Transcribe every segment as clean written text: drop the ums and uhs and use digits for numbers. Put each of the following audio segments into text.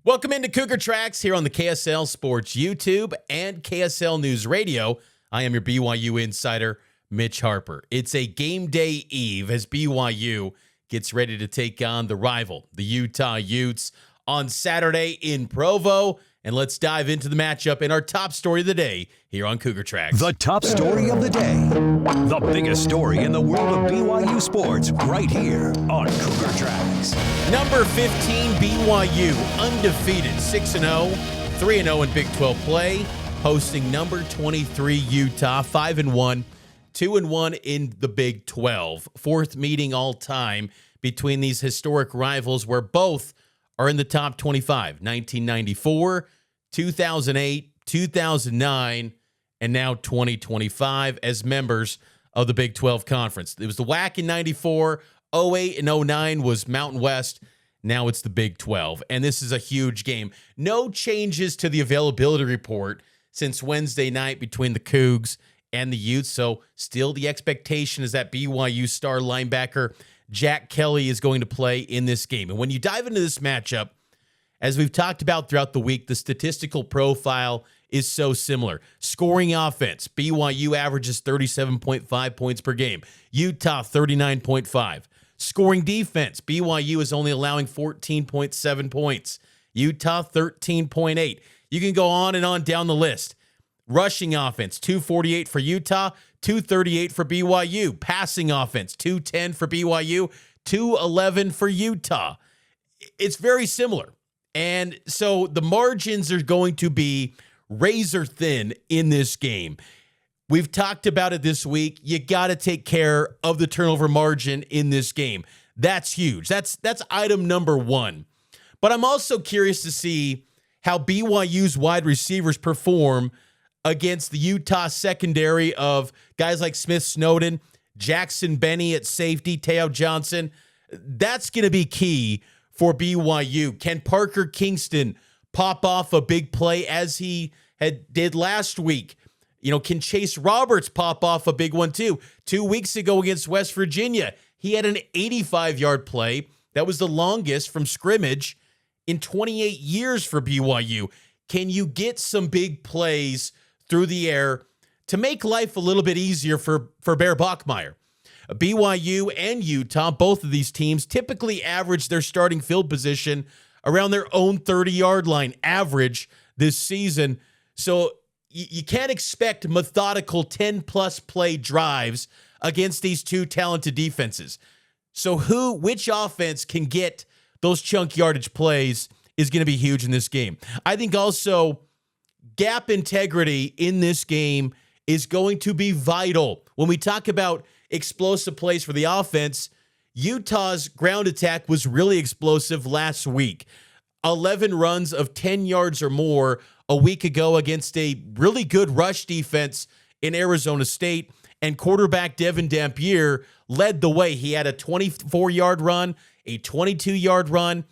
Welcome into Cougar Tracks here on the KSL Sports YouTube and KSL NewsRadio. I am your BYU insider, Mitch Harper. It's a game day eve as BYU gets ready to take on the rival, the Utah Utes, on Saturday in Provo. And let's dive into the matchup in our top story of the day here on Cougar Tracks. The top story of the day. The biggest story in the world of BYU sports right here on Cougar Tracks. Number 15, BYU, undefeated, 6-0, 3-0 in Big 12 play, hosting number 23 Utah, 5-1, 2-1 in the Big 12. Fourth meeting all time between these historic rivals where both are in the top 25, 1994, 2008, 2009, and now 2025 as members of the Big 12 Conference. It was the WAC in 94, 08 and 09 was Mountain West. Now it's the Big 12, and this is a huge game. No changes to the availability report since Wednesday night between the Cougs and the Utes, so still the expectation is that BYU star linebacker Jack Kelly is going to play in this game. And when you dive into this matchup, as we've talked about throughout the week, the statistical profile is so similar. Scoring offense, BYU averages 37.5 points per game. Utah, 39.5. Scoring defense, BYU is only allowing 14.7 points. Utah, 13.8. You can go on and on down the list. Rushing offense, 248 for Utah, 238 for BYU. Passing offense, 210 for BYU, 211 for Utah. It's very similar. And so the margins are going to be razor thin in this game. We've talked about it this week. You got to take care of the turnover margin in this game. That's huge. That's item number one. But I'm also curious to see how BYU's wide receivers perform against the Utah secondary of guys like Smith Snowden, Jackson Benny at safety, Teo Johnson. That's going to be key for BYU. Can Parker Kingston pop off a big play as he did last week? You know, can Chase Roberts pop off a big one too? 2 weeks ago against West Virginia, he had an 85-yard play. That was the longest from scrimmage in 28 years for BYU. Can you get some big plays through the air to make life a little bit easier for Bear Bachmeier? BYU and Utah, both of these teams, typically average their starting field position around their own 30-yard line average this season. So you can't expect methodical 10-plus play drives against these two talented defenses. So which offense can get those chunk yardage plays is going to be huge in this game. I think also gap integrity in this game is going to be vital. When we talk about explosive plays for the offense, Utah's ground attack was really explosive last week. 11 runs of 10 yards or more a week ago against a really good rush defense in Arizona State, and quarterback Devin Dampier led the way. He had a 24-yard run, a 22-yard run.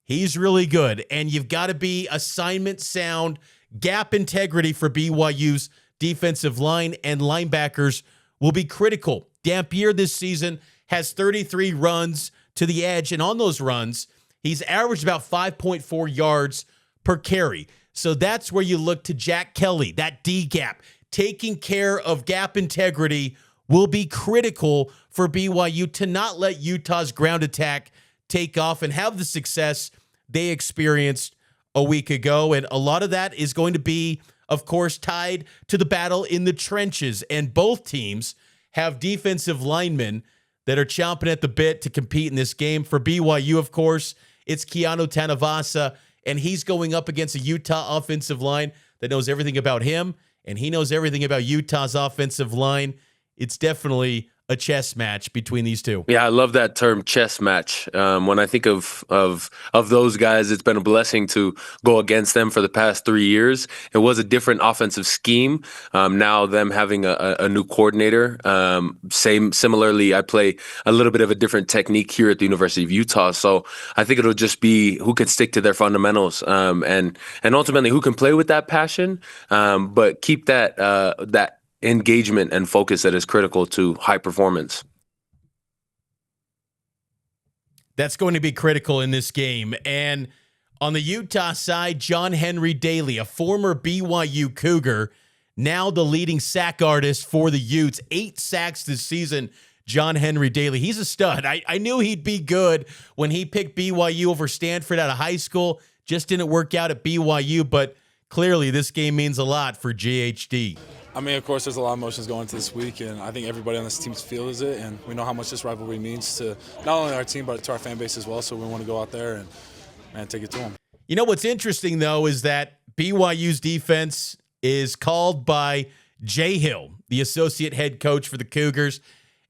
He's really good, and you've got to be assignment sound, gap integrity for BYU's defensive line and linebackers will be critical. Dampier this season has 33 runs to the edge, and on those runs, he's averaged about 5.4 yards per carry. So that's where you look to Jack Kelly, that D gap. Taking care of gap integrity will be critical for BYU to not let Utah's ground attack take off and have the success they experienced a week ago. And a lot of that is going to be, of course, tied to the battle in the trenches. And both teams have defensive linemen that are chomping at the bit to compete in this game. For BYU, of course, it's Keanu Tanavasa, and he's going up against a Utah offensive line that knows everything about him, and he knows everything about Utah's offensive line. It's definitely a chess match between these two. Yeah, I love that term, chess match. When I think of those guys, it's been a blessing to go against them for the past 3 years. It was a different offensive scheme. Now them having a new coordinator. Similarly, I play a little bit of a different technique here at the University of Utah. So I think it'll just be who can stick to their fundamentals and ultimately who can play with that passion, but keep that engagement and focus that is critical to high performance. That's going to be critical in this game. And On the Utah side, John Henry Daly, a former BYU Cougar, now the leading sack artist for the Utes. 8 sacks this season, John Henry Daly. He's a stud. I knew he'd be good when he picked BYU over Stanford out of high school. Just didn't work out at BYU, but clearly this game means a lot for JHD. I mean, of course, there's a lot of emotions going into this week, and I think everybody on this team feels it, and we know how much this rivalry means to not only our team, but to our fan base as well, so we want to go out there and take it to them. You know what's interesting, though, is that BYU's defense is called by Jay Hill, the associate head coach for the Cougars,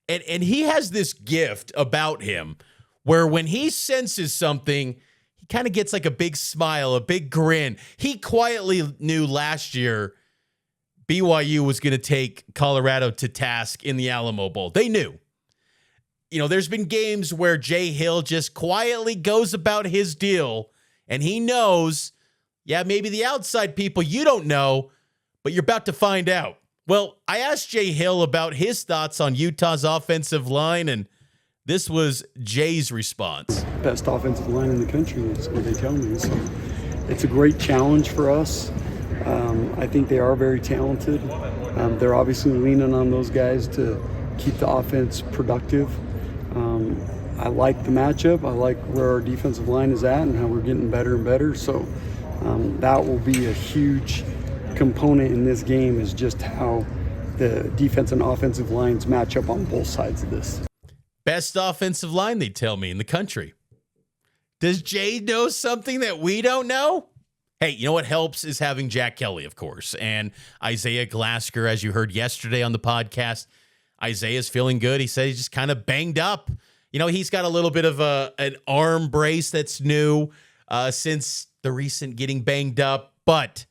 and he has this gift about him where when he senses something, he kind of gets like a big smile, a big grin. He quietly knew last year BYU was going to take Colorado to task in the Alamo Bowl. They knew. You know, there's been games where Jay Hill just quietly goes about his deal, and he knows, yeah, maybe the outside people, you don't know, but you're about to find out. Well, I asked Jay Hill about his thoughts on Utah's offensive line, and this was Jay's response. Best offensive line in the country is what they tell me. So it's a great challenge for us. I think they are very talented. They're obviously leaning on those guys to keep the offense productive. I like the matchup. I like where our defensive line is at and how we're getting better and better. So that will be a huge component in this game, is just how the defense and offensive lines match up on both sides of this. Best offensive line, they tell me, in the country. Does Jay know something that we don't know? Hey, you know what helps is having Jack Kelly, of course, and Isaiah Glasker, as you heard yesterday on the podcast. Isaiah's feeling good. He said he's just kind of banged up. You know, he's got a little bit of an arm brace that's new since the recent getting banged up, but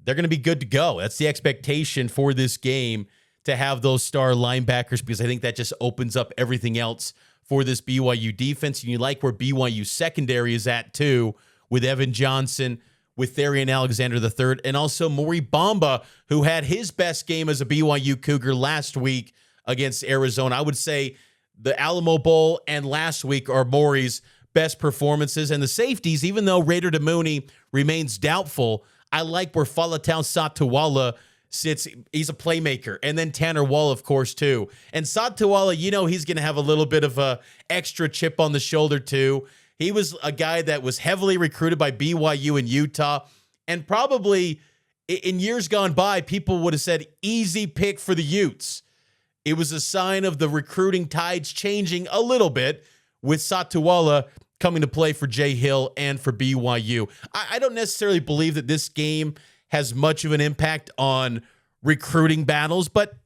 they're going to be good to go. That's the expectation for this game, to have those star linebackers, because I think that just opens up everything else for this BYU defense. And you like where BYU secondary is at, too, with Evan Johnson, with Therian Alexander III, and also Maury Bamba, who had his best game as a BYU Cougar last week against Arizona. I would say the Alamo Bowl and last week are Maury's best performances. And the safeties, even though Raider DeMooney remains doubtful, I like where Falatau Satawala sits. He's a playmaker. And then Tanner Wall, of course, too. And Satawala, you know, he's going to have a little bit of a extra chip on the shoulder, too. He was a guy that was heavily recruited by BYU in Utah, and probably in years gone by, people would have said easy pick for the Utes. It was a sign of the recruiting tides changing a little bit with Satawala coming to play for Jay Hill and for BYU. I don't necessarily believe that this game has much of an impact on recruiting battles, but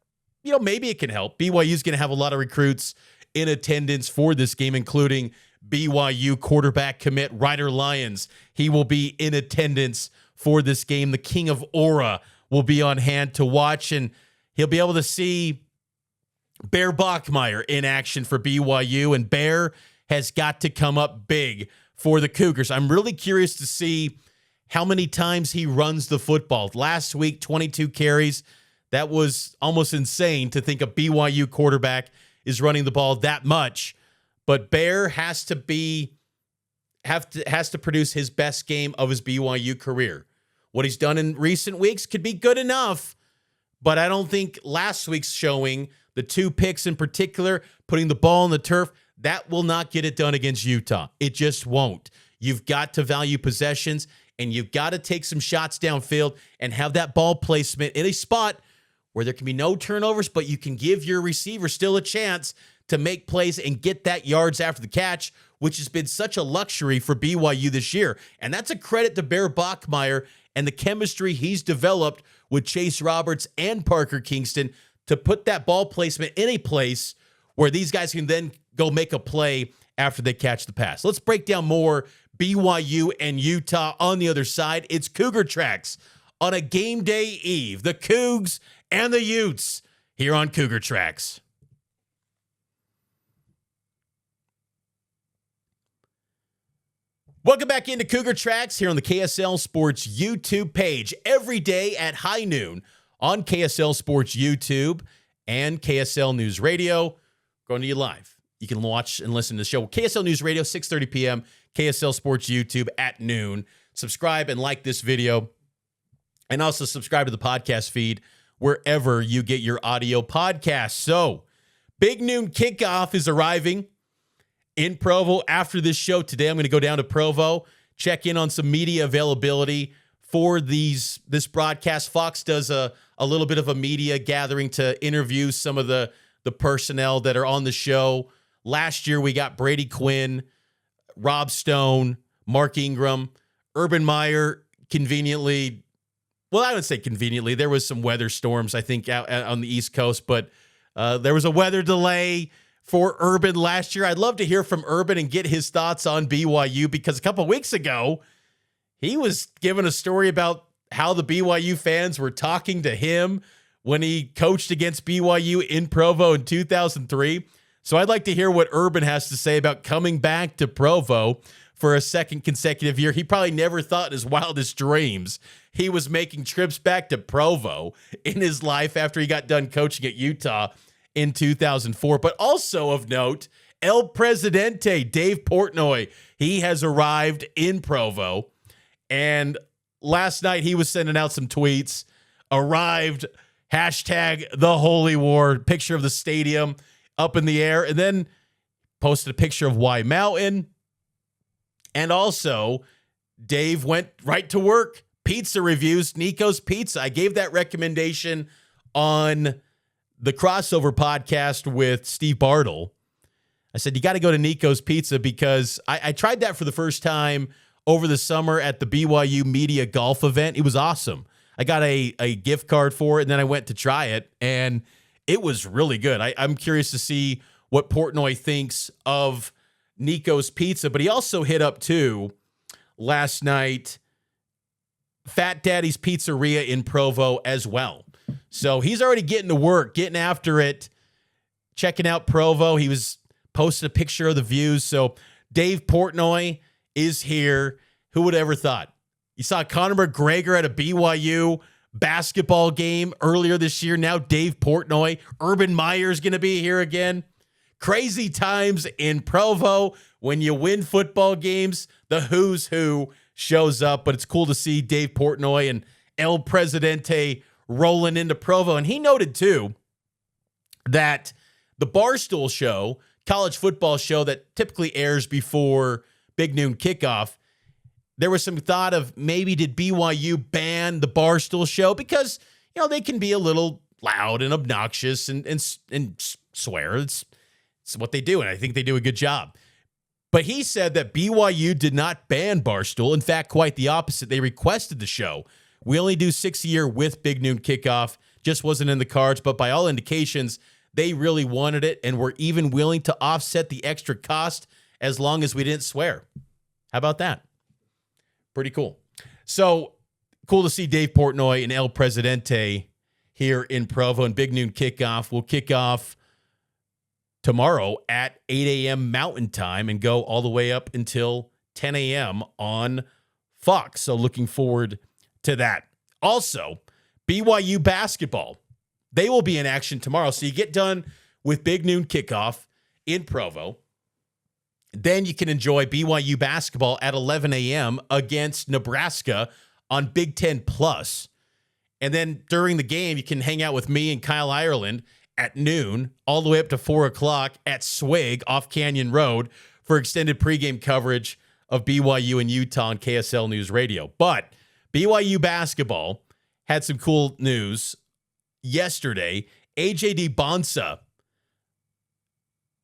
you know, maybe it can help. BYU's going to have a lot of recruits in attendance for this game, including BYU quarterback commit Ryder Lyons. He will be in attendance for this game. The King of Aura will be on hand to watch, and he'll be able to see Bear Bachmeier in action for BYU, and Bear has got to come up big for the Cougars. I'm really curious to see how many times he runs the football. Last week, 22 carries. That was almost insane to think a BYU quarterback is running the ball that much. But Bear has to produce his best game of his BYU career. What he's done in recent weeks could be good enough, but I don't think last week's showing, the 2 picks in particular, putting the ball on the turf, that will not get it done against Utah. It just won't. You've got to value possessions, and you've got to take some shots downfield and have that ball placement in a spot where there can be no turnovers, but you can give your receiver still a chance to make plays and get that yards after the catch, which has been such a luxury for BYU this year. And that's a credit to Bear Bachmeier and the chemistry he's developed with Chase Roberts and Parker Kingston to put that ball placement in a place where these guys can then go make a play after they catch the pass. Let's break down more BYU and Utah on the other side. It's Cougar Tracks on a game day eve. The Cougs and the Utes here on Cougar Tracks. Welcome back into Cougar Tracks here on the KSL Sports YouTube page every day at high noon on KSL Sports YouTube and KSL News Radio. Going to you live. You can watch and listen to the show. KSL News Radio, 6:30 p.m., KSL Sports YouTube at noon. Subscribe and like this video. And also subscribe to the podcast feed wherever you get your audio podcasts. So, Big Noon Kickoff is arriving in Provo after this show today. I'm going to go down to Provo, check in on some media availability for this broadcast. Fox does a little bit of a media gathering to interview some of the personnel that are on the show. Last year, we got Brady Quinn, Rob Stone, Mark Ingram, Urban Meyer, conveniently. Well, I would say conveniently. There was some weather storms, I think, out on the East Coast, but there was a weather delay for Urban last year. I'd love to hear from Urban and get his thoughts on BYU, because a couple of weeks ago, he was giving a story about how the BYU fans were talking to him when he coached against BYU in Provo in 2003. So I'd like to hear what Urban has to say about coming back to Provo for a second consecutive year. He probably never thought in his wildest dreams he was making trips back to Provo in his life after he got done coaching at Utah in 2004. But also of note, El Presidente, Dave Portnoy, he has arrived in Provo. And last night he was sending out some tweets. Arrived, hashtag the Holy War, picture of the stadium up in the air, and then posted a picture of Y Mountain. And also, Dave went right to work. Pizza reviews, Nico's Pizza. I gave that recommendation on the Crossover podcast with Steve Bartle. I said, you got to go to Nico's Pizza, because I tried that for the first time over the summer at the BYU Media Golf event. It was awesome. I got a gift card for it, and then I went to try it, and it was really good. I'm curious to see what Portnoy thinks of Nico's Pizza, but he also hit up, too, last night, Fat Daddy's Pizzeria in Provo as well. So he's already getting to work, getting after it, checking out Provo. He was posting a picture of the views. So Dave Portnoy is here. Who would have ever thought? You saw Conor McGregor at a BYU basketball game earlier this year. Now Dave Portnoy. Urban Meyer's going to be here again. Crazy times in Provo. When you win football games, the who's who shows up. But it's cool to see Dave Portnoy and El Presidente rolling into Provo. And he noted, too, that the Barstool show, college football show that typically airs before Big Noon Kickoff, there was some thought of maybe did BYU ban the Barstool show because, you know, they can be a little loud and obnoxious and swear. It's what they do, and I think they do a good job. But he said that BYU did not ban Barstool. In fact, quite the opposite. They requested the show. We only do 6 a year with Big Noon Kickoff. Just wasn't in the cards, but by all indications, they really wanted it and were even willing to offset the extra cost as long as we didn't swear. How about that? Pretty cool. So cool to see Dave Portnoy and El Presidente here in Provo. And Big Noon Kickoff will kick off tomorrow at 8 a.m. Mountain Time and go all the way up until 10 a.m. on Fox. So looking forward to that. Also, BYU basketball. They will be in action tomorrow. So you get done with Big Noon Kickoff in Provo. Then you can enjoy BYU basketball at 11 a.m. against Nebraska on Big Ten Plus. And then during the game, you can hang out with me and Kyle Ireland at noon, all the way up to 4 o'clock at Swig off Canyon Road for extended pregame coverage of BYU and Utah on KSL NewsRadio. But BYU basketball had some cool news yesterday. AJ Dybantsa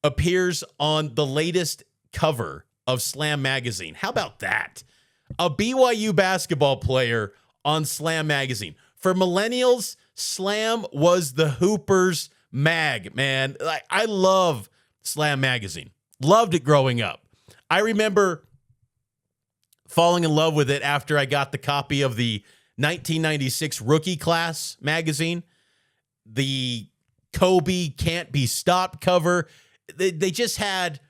appears on the latest cover of Slam Magazine. How about that? A BYU basketball player on Slam Magazine. For millennials, Slam was the Hoopers mag, man. I love Slam Magazine. Loved it growing up. I remember falling in love with it after I got the copy of the 1996 Rookie Class magazine. The Kobe Can't Be Stopped cover. They just had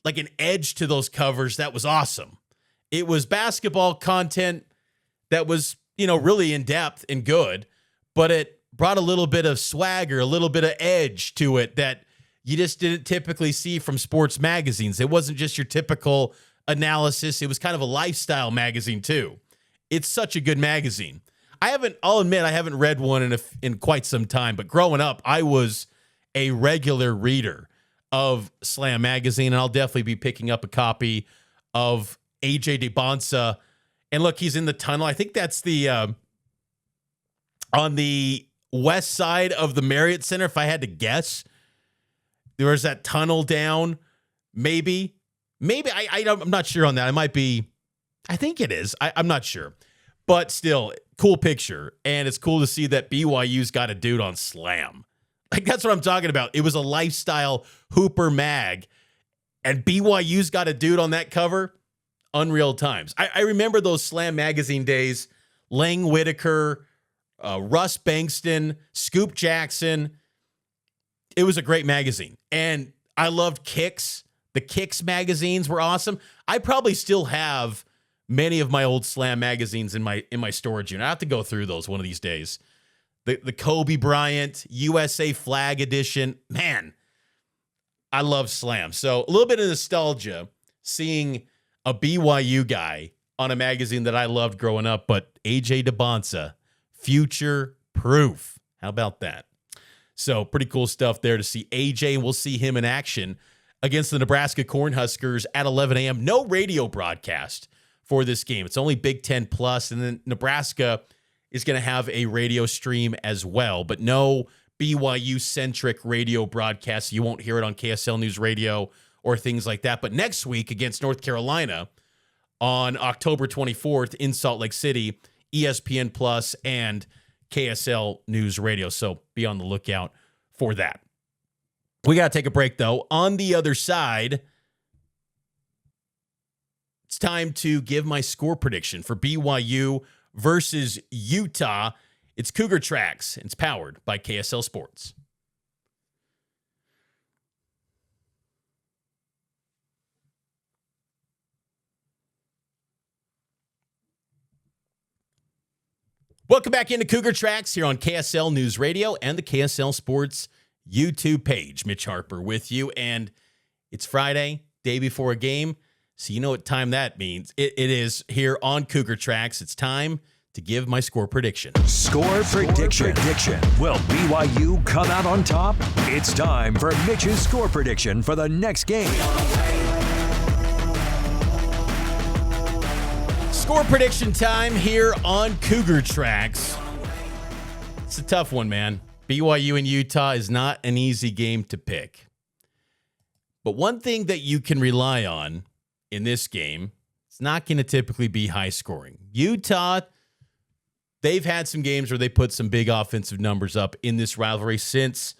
like an edge to those covers that was awesome. It was basketball content that was, you know, really in depth and good, but it brought a little bit of swagger, a little bit of edge to it that you just didn't typically see from sports magazines. It wasn't just your typical analysis. It was kind of a lifestyle magazine too. It's such a good magazine. I'll admit I haven't read one in quite some time, but growing up, I was a regular reader of Slam magazine, and I'll definitely be picking up a copy of AJ Dybantsa. And look, he's in the tunnel. I think that's the on the west side of the Marriott Center, if I had to guess. There was that tunnel down, maybe. I'm not sure on that. It might be, I think it is. I'm not sure. But still, cool picture. And it's cool to see that BYU's got a dude on Slam. Like, that's what I'm talking about. It was a lifestyle Hooper mag. And BYU's got a dude on that cover. Unreal times. I remember those Slam magazine days. Lang Whitaker, Russ Bankston, Scoop Jackson. It was a great magazine. And I loved Kicks. The Kicks magazines were awesome. I probably still have many of my old Slam magazines in my storage unit. I have to go through those one of these days. The Kobe Bryant USA Flag Edition. Man, I love Slam. So a little bit of nostalgia seeing a BYU guy on a magazine that I loved growing up, but AJ Dybantsa, future proof. How about that? So pretty cool stuff there to see AJ, and we'll see him in action against the Nebraska Cornhuskers at 11 a.m. No radio broadcast for this game. It's only Big Ten Plus, and then Nebraska is going to have a radio stream as well, but no BYU-centric radio broadcast. You won't hear it on KSL NewsRadio or things like that. But next week against North Carolina on October 24th in Salt Lake City, ESPN Plus and KSL NewsRadio. So be on the lookout for that. We got to take a break, though. On the other side, it's time to give my score prediction for BYU versus Utah. It's Cougar Tracks. It's powered by KSL Sports. Welcome back into Cougar Tracks here on KSL News Radio and the KSL Sports YouTube page. Mitch Harper with you, and it's Friday, day before a game, so you know what time that means. It is here on Cougar Tracks. It's time to give my score prediction. Score prediction. Will BYU come out on top? It's time for Mitch's score prediction for the next game. Score prediction time here on Cougar Tracks. It's a tough one, man. BYU and Utah is not an easy game to pick. But one thing that you can rely on in this game, it's not going to typically be high scoring. Utah, they've had some games where they put some big offensive numbers up in this rivalry since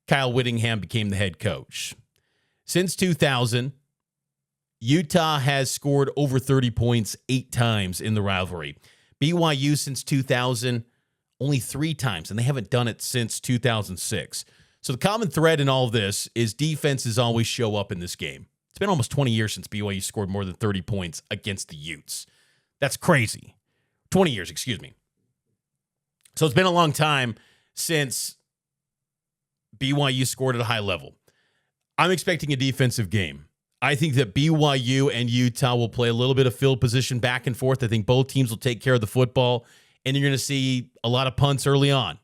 Kyle Whittingham became the head coach. Since 2000, Utah has scored over 30 points 8 times in the rivalry. BYU since 2000, only 3 times, and they haven't done it since 2006. So the common thread in all of this is defenses always show up in this game. It's been almost 20 years since BYU scored more than 30 points against the Utes. That's crazy. 20 years, excuse me. So it's been a long time since BYU scored at a high level. I'm expecting a defensive game. I think that BYU and Utah will play a little bit of field position back and forth. I think both teams will take care of the football, and you're going to see a lot of punts early on.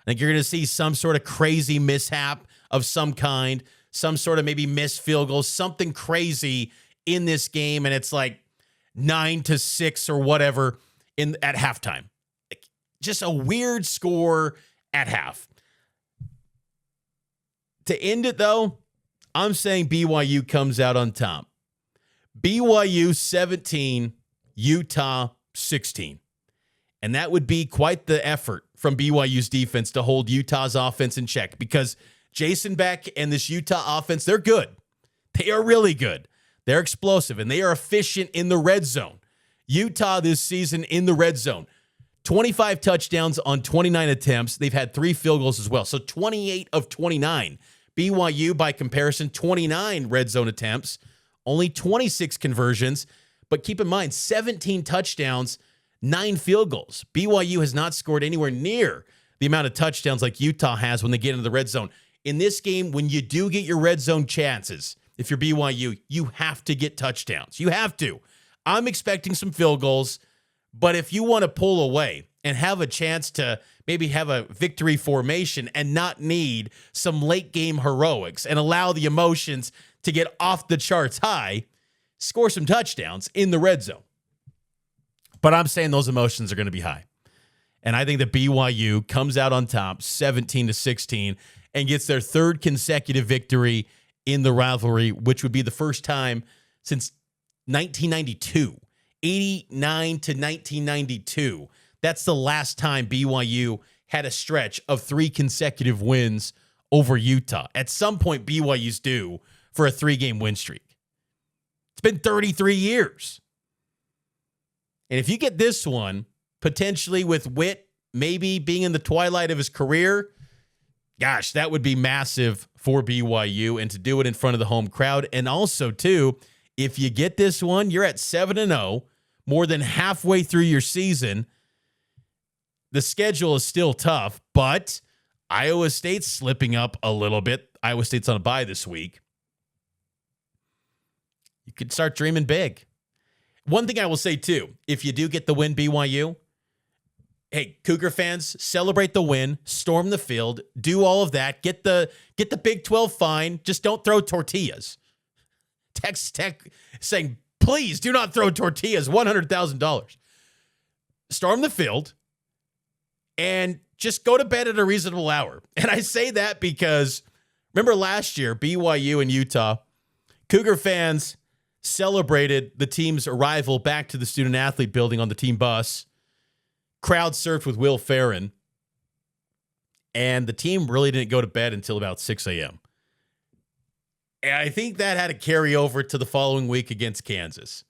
I think you're going to see some sort of crazy mishap of some kind, some sort of maybe missed field goal, something crazy in this game, and it's like 9-6 or whatever at halftime. Just a weird score at half. To end it, though, I'm saying BYU comes out on top. BYU 17, Utah 16. And that would be quite the effort from BYU's defense to hold Utah's offense in check, because Jason Beck and this Utah offense, they're good. They are really good. They're explosive, and they are efficient in the red zone. Utah this season in the red zone, 25 touchdowns on 29 attempts. They've had 3 field goals as well, so 28 of 29. BYU, by comparison, 29 red zone attempts, only 26 conversions. But keep in mind, 17 touchdowns, 9 field goals. BYU has not scored anywhere near the amount of touchdowns like Utah has when they get into the red zone. In this game, when you do get your red zone chances, if you're BYU, you have to get touchdowns. You have to. I'm expecting some field goals, but if you want to pull away and have a chance to maybe have a victory formation and not need some late game heroics and allow the emotions to get off the charts high, score some touchdowns in the red zone. But I'm saying those emotions are going to be high. And I think that BYU comes out on top 17-16 and gets their third consecutive victory in the rivalry, which would be the first time since 1992, 89 to 1992. That's the last time BYU had a stretch of 3 consecutive wins over Utah. At some point, BYU's due for a 3-game win streak. It's been 33 years. And if you get this one, potentially with Witt maybe being in the twilight of his career, gosh, that would be massive for BYU, and to do it in front of the home crowd. And also, too, if you get this one, you're at 7-0, more than halfway through your season. The schedule is still tough, but Iowa State's slipping up a little bit. Iowa State's on a bye this week. You could start dreaming big. One thing I will say, too, if you do get the win, BYU, hey, Cougar fans, celebrate the win, storm the field, do all of that, get the Big 12 fine, just don't throw tortillas. Text saying, please do not throw tortillas, $100,000. Storm the field and just go to bed at a reasonable hour. And I say that because remember last year, BYU and Utah, Cougar fans celebrated the team's arrival back to the student-athlete building on the team bus. Crowd surfed with Will Ferrin. And the team really didn't go to bed until about 6 a.m. And I think that had to carry over to the following week against Kansas.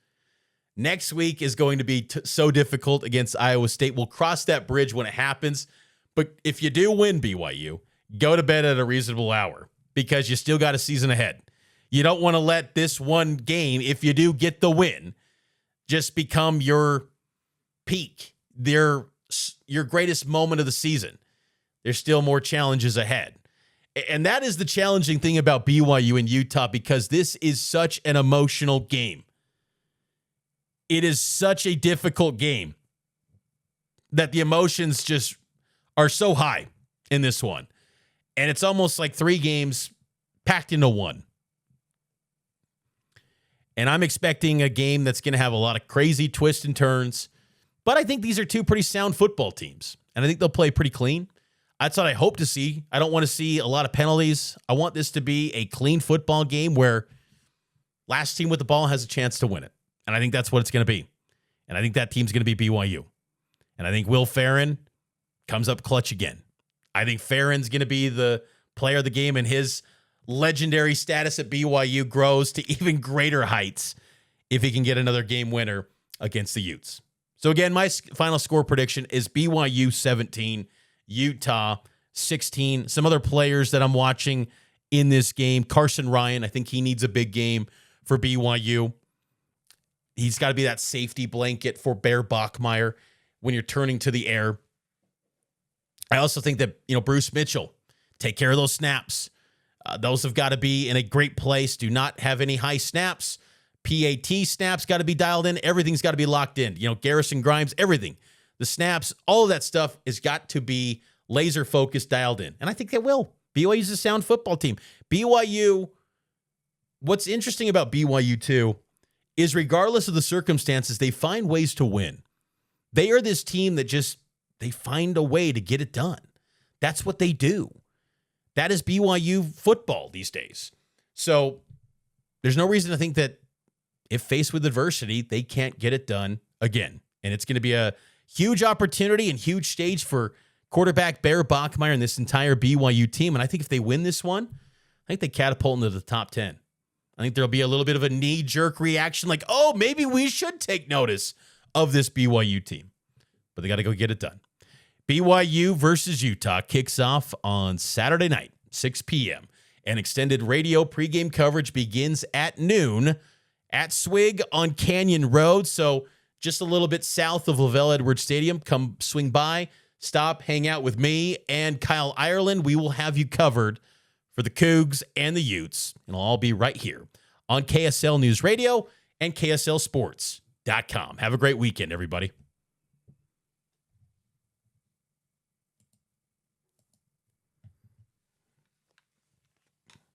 Next week is going to be so difficult against Iowa State. We'll cross that bridge when it happens. But if you do win, BYU, go to bed at a reasonable hour because you still got a season ahead. You don't want to let this one game, if you do get the win, just become your peak, your greatest moment of the season. There's still more challenges ahead. And that is the challenging thing about BYU and Utah, because this is such an emotional game. It is such a difficult game that the emotions just are so high in this one. And it's almost like 3 games packed into one. And I'm expecting a game that's going to have a lot of crazy twists and turns. But I think these are 2 pretty sound football teams. And I think they'll play pretty clean. That's what I hope to see. I don't want to see a lot of penalties. I want this to be a clean football game where last team with the ball has a chance to win it. And I think that's what it's going to be. And I think that team's going to be BYU. And I think Will Ferrin comes up clutch again. I think Ferrin's going to be the player of the game, and his legendary status at BYU grows to even greater heights if he can get another game winner against the Utes. So again, my final score prediction is BYU 17, Utah 16. Some other players that I'm watching in this game, Carson Ryan, I think he needs a big game for BYU. He's got to be that safety blanket for Bear Bachmeier when you're turning to the air. I also think that, Bruce Mitchell, take care of those snaps. Those have got to be in a great place. Do not have any high snaps. PAT snaps got to be dialed in. Everything's got to be locked in. Garrison Grimes, everything. The snaps, all of that stuff has got to be laser focused, dialed in. And I think they will. BYU's a sound football team. BYU, what's interesting about BYU too, is regardless of the circumstances, they find ways to win. They are this team that they find a way to get it done. That's what they do. That is BYU football these days. So there's no reason to think that if faced with adversity, they can't get it done again. And it's going to be a huge opportunity and huge stage for quarterback Bear Bachmeier and this entire BYU team. And I think if they win this one, I think they catapult into the top 10. I think there'll be a little bit of a knee-jerk reaction like, oh, maybe we should take notice of this BYU team. But they got to go get it done. BYU versus Utah kicks off on Saturday night, 6 p.m. And extended radio pregame coverage begins at noon at Swig on Canyon Road. So just a little bit south of Lavelle Edwards Stadium. Come swing by, stop, hang out with me and Kyle Ireland. We will have you covered for the Cougs and the Utes. And it'll all be right here on KSL News Radio and KSLSports.com. Have a great weekend, everybody.